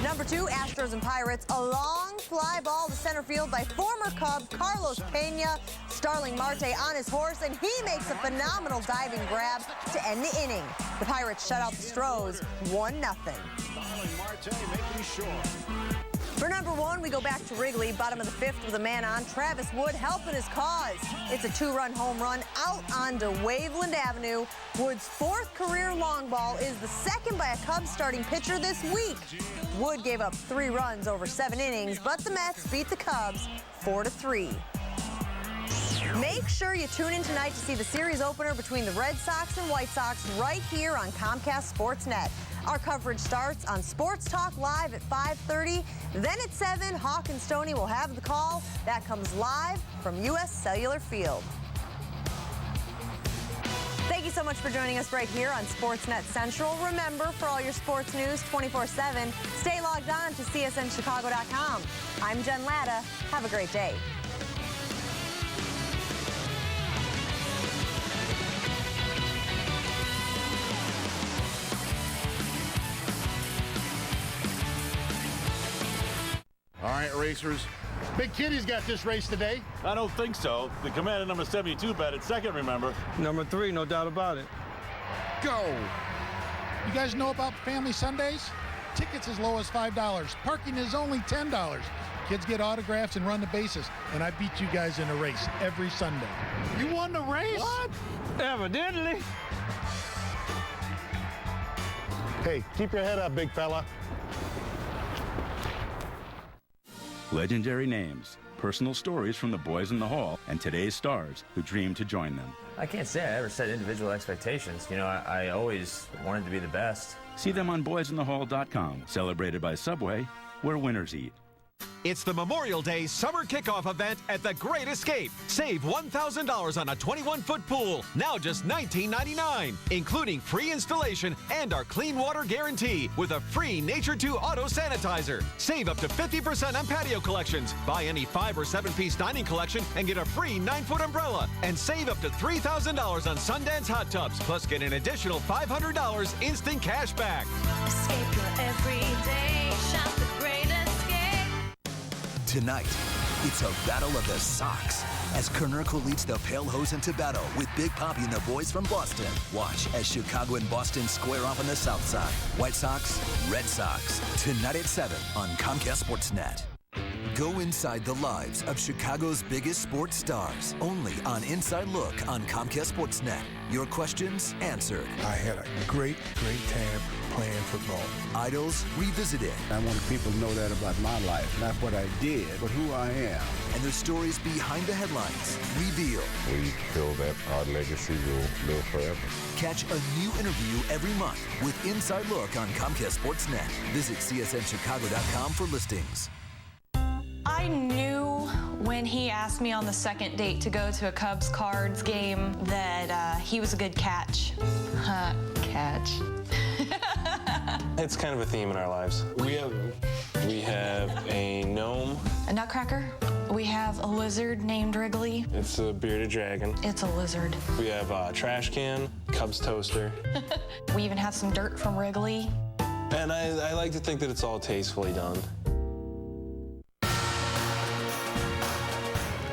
Number 2, Astros and Pirates. A long fly ball to center field by former Cub Carlos Pena. Starling Marte on his horse, and he makes a phenomenal diving grab to end the inning. The Pirates shut out the Stros 1-0. Starling Marte making sure. For number one, we go back to Wrigley, bottom of the fifth with a man on. Travis Wood helping his cause. It's a two-run home run out onto Waveland Avenue. Wood's fourth career long ball is the second by a Cubs starting pitcher this week. Wood gave up 3 runs over 7 innings, but the Mets beat the Cubs 4-3. Make sure you tune in tonight to see the series opener between the Red Sox and White Sox right here on Comcast Sportsnet. Our coverage starts on Sports Talk Live at 5:30. Then at 7, Hawk and Stoney will have the call. That comes live from U.S. Cellular Field. Thank you so much for joining us right here on Sportsnet Central. Remember, for all your sports news 24/7, stay logged on to csnchicago.com. I'm Jen Latta. Have a great day. All right, racers. Big Kitty's got this race today. I don't think so. The Commander number 72 batted second, remember? Number 3, no doubt about it. Go. You guys know about Family Sundays? Tickets as low as $5. Parking is only $10. Kids get autographs and run the bases. And I beat you guys in a race every Sunday. You won the race? What? Evidently. Hey, keep your head up, big fella. Legendary names, personal stories from the boys in the hall, and today's stars who dream to join them. I can't say I ever set individual expectations. You know, I always wanted to be the best. See them on boysinthehall.com, celebrated by Subway, where winners eat. It's the Memorial Day Summer Kickoff event at The Great Escape. Save $1,000 on a 21-foot pool, now just $19.99, including free installation and our clean water guarantee with a free Nature 2 auto sanitizer. Save up to 50% on patio collections. Buy any 5 or 7-piece dining collection and get a free 9-foot umbrella. And save up to $3,000 on Sundance hot tubs, plus get an additional $500 instant cash back. Escape your everyday, shop The Great Escape. Tonight, it's a battle of the socks as Kernerco leads the Pale Hose into battle with Big Poppy and the boys from Boston. Watch as Chicago and Boston square off on the south side. White Sox, Red Sox, tonight at 7 on Comcast Sportsnet. Go inside the lives of Chicago's biggest sports stars, only on Inside Look on Comcast Sportsnet. Your questions answered. I had a great time playing football. Idols revisited. I wanted people to know that about my life, not what I did, but who I am. And the stories behind the headlines revealed. We feel that our legacy will live forever. Catch a new interview every month with Inside Look on Comcast Sportsnet. Visit csnchicago.com for listings. I knew when he asked me on the second date to go to a Cubs Cards game that he was a good catch. Catch. It's kind of a theme in our lives. We have a gnome. A nutcracker. We have a lizard named Wrigley. It's a bearded dragon. It's a lizard. We have a trash can, Cubs toaster. We even have some dirt from Wrigley. And I like to think that it's all tastefully done.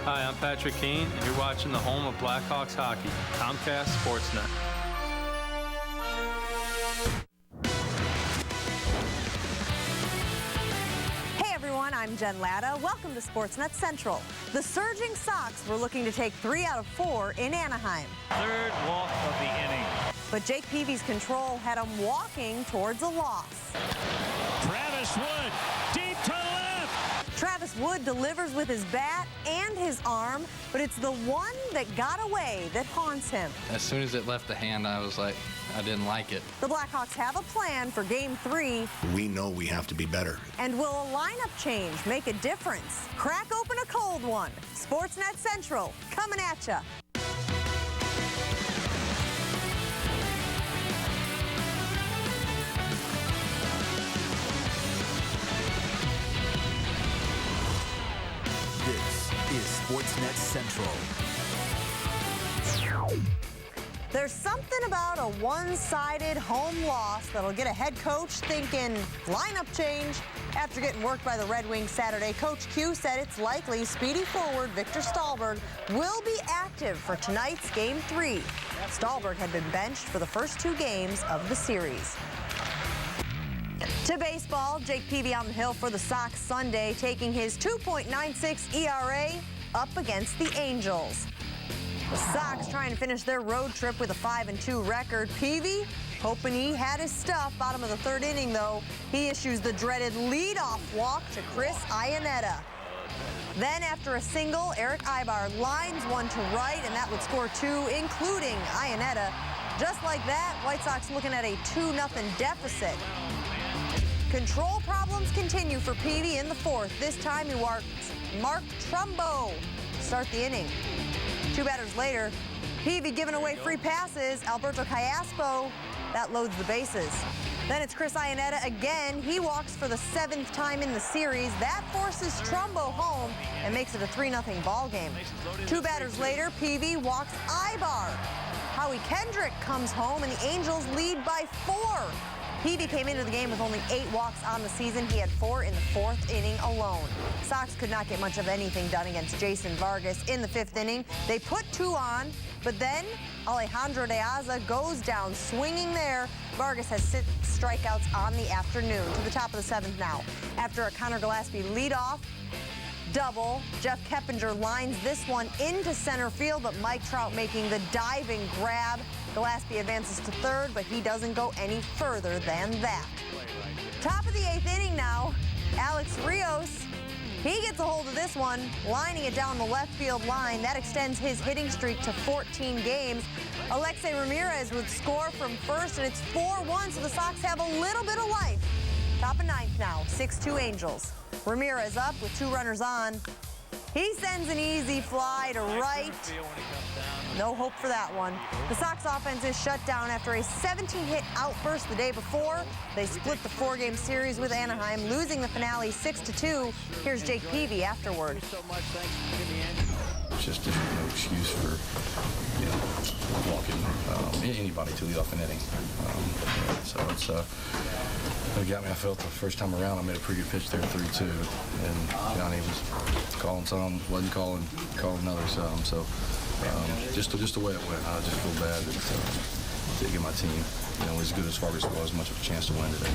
Hi, I'm Patrick Kane, and you're watching the home of Blackhawks hockey, Comcast Sportsnet. Hey everyone, I'm Jen Latta. Welcome to Sportsnet Central. The Surging Sox were looking to take 3 out of 4 in Anaheim. Third walk of the inning. But Jake Peavy's control had him walking towards a loss. Travis Wood, deep to the left. Travis Wood delivers with his bat and his arm, but it's the one that got away that haunts him. As soon as it left the hand, I was like, I didn't like it. The Blackhawks have a plan for Game 3. We know we have to be better. And will a lineup change make a difference? Crack open a cold one. Sportsnet Central, coming at ya. This is Sportsnet Central. There's something about a one-sided home loss that'll get a head coach thinking lineup change. After getting worked by the Red Wings Saturday, Coach Q said it's likely speedy forward Victor Stahlberg will be active for tonight's Game 3. Stahlberg had been benched for the first 2 games of the series. To baseball, Jake Peavy on the hill for the Sox Sunday, taking his 2.96 ERA up against the Angels. The Sox trying to finish their road trip with a 5-2 record. Peavy hoping he had his stuff. Bottom of the third inning, though, he issues the dreaded leadoff walk to Chris Iannetta. Then after a single, Eric Ibar lines one to right, and that would score two, including Iannetta. Just like that, White Sox looking at a 2-0 deficit. Control problems continue for Peavy in the fourth. This time he walks Mark Trumbo to start the inning. Two batters later, Peavy giving away free passes. Alberto Callaspo, that loads the bases. Then it's Chris Iannetta again. He walks for the 7th time in the series. That forces Trumbo home and makes it a 3-0 ball game. Two batters later, Peavy walks Ibar. Howie Kendrick comes home and the Angels lead by 4. Peavy came into the game with only 8 walks on the season. He had 4 in the 4th inning alone. Sox could not get much of anything done against Jason Vargas in the 5th inning. They put 2 on, but then Alejandro De Aza goes down swinging there. Vargas has 6 strikeouts on the afternoon. To the top of the 7th now. After a Connor Gillespie leadoff double, Jeff Keppinger lines this one into center field, but Mike Trout making the diving grab. Gillespie advances to third, but he doesn't go any further than that. Top of the 8th inning now, Alex Rios. He gets a hold of this one, lining it down the left field line. That extends his hitting streak to 14 games. Alexei Ramirez would score from first, and it's 4-1, so the Sox have a little bit of life. Top of 9th now, 6-2 Angels. Ramirez up with 2 runners on. He sends an easy fly to right. No hope for that one. The Sox offense is shut down after a 17-hit outburst the day before. They split the 4-game series with Anaheim, losing the finale 6-2. Here's Jake Peavy afterward. It's just no excuse for, walking anybody to lead off an inning. So it's it got me. I felt the first time around I made a pretty good pitch there, 3-2, and Johnny was calling some, wasn't calling another some. So just the way it went, I just feel bad that didn't get my team, as good as Vargas was, much of a chance to win today.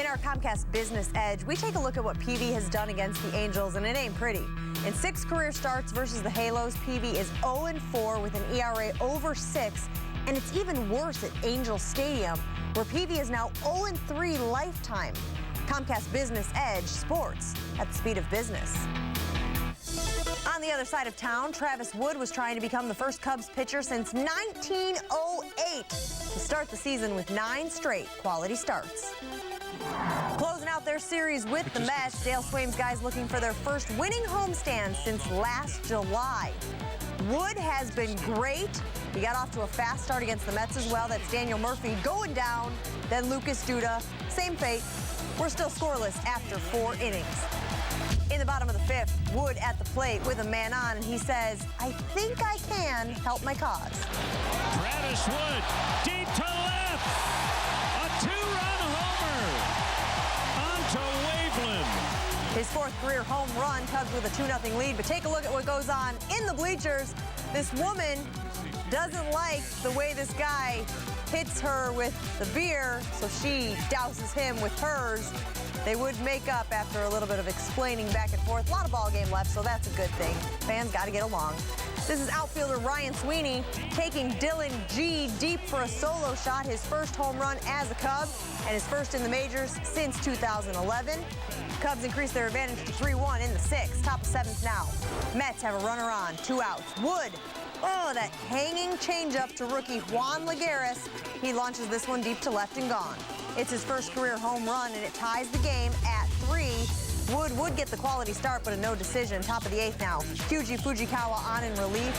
In our Comcast Business Edge, we take a look at what Peavy has done against the Angels, and it ain't pretty. In 6 career starts versus the Halos, Peavy is 0-4 with an ERA over 6, and it's even worse at Angel Stadium, where Peavy is now 0-3 lifetime. Comcast Business Edge, sports at the speed of business. On the other side of town, Travis Wood was trying to become the first Cubs pitcher since 1908 to start the season with 9 straight quality starts. Closing out their series with the Mets, Dale Swaim's guys looking for their first winning homestand since last July. Wood has been great. He got off to a fast start against the Mets as well. That's Daniel Murphy going down, then Lucas Duda. Same fate. We're still scoreless after 4 innings. In the bottom of the 5th, Wood at the plate with a man on, and he says, I think I can help my cause. Travis Wood, deep to left. A 2-run homer onto Waveland. His 4th career home run, Cubs with a 2-0 lead. But take a look at what goes on in the bleachers. This woman doesn't like the way this guy hits her with the beer, so she douses him with hers. They would make up after a little bit of explaining back and forth. A lot of ball game left, so that's a good thing. Fans got to get along. This is outfielder Ryan Sweeney taking Dylan G deep for a solo shot, his first home run as a Cub, and his first in the majors since 2011. Cubs increase their advantage to 3-1 in the 6th. Top of 7th now. Mets have a runner on, 2 outs. Wood, that hanging changeup to rookie Juan Lagares. He launches this one deep to left and gone. It's his first career home run, and it ties the game at 3. Wood would get the quality start, but a no decision. Top of the 8th now. Kyuji Fujikawa on in relief.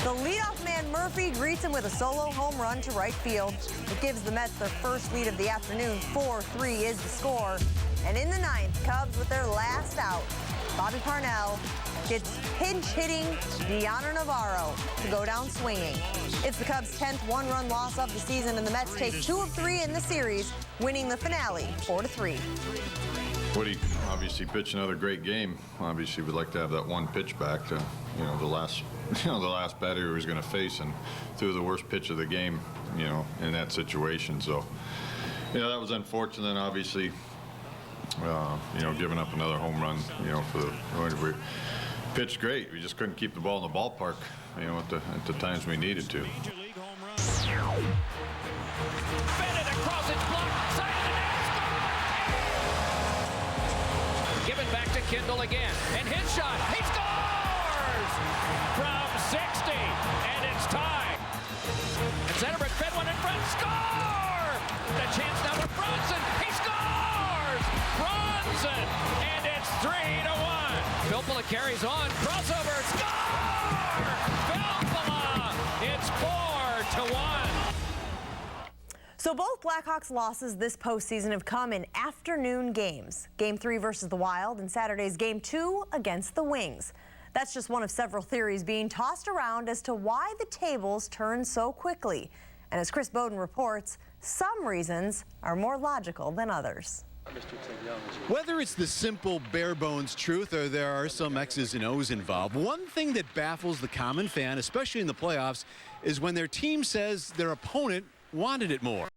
The leadoff man Murphy greets him with a solo home run to right field. It gives the Mets their first lead of the afternoon. 4-3 is the score. And in the 9th, Cubs with their last out. Bobby Parnell gets pinch-hitting Deoner Navarro to go down swinging. It's the Cubs' 10th one-run loss of the season, and the Mets take 2 of 3 in the series, winning the finale 4-3. Woody obviously pitched another great game. Obviously, we'd like to have that one pitch back to, the last batter he was going to face, and threw the worst pitch of the game, in that situation. So Yeah, that was unfortunate. Obviously, giving up another home run, for the we pitched great. We just couldn't keep the ball in the ballpark, at the times we needed to. Bennett across its block, side of the net, score! Given back to Kindle again, and his shot, he scores! From 60, and it's tied. And Zetterberg fed one in front, score! The chance now to Bronson, he scores! Bronson, and it's 3-1. Filppula carries on, crossover, score! Filppula, it's 4-1. So both Blackhawks losses this postseason have come in afternoon games. Game 3 versus the Wild and Saturday's Game 2 against the Wings. That's just one of several theories being tossed around as to why the tables turn so quickly. And as Chris Bowden reports, some reasons are more logical than others. Whether it's the simple bare bones truth or there are some X's and O's involved, one thing that baffles the common fan, especially in the playoffs, is when their team says their opponent wanted it more.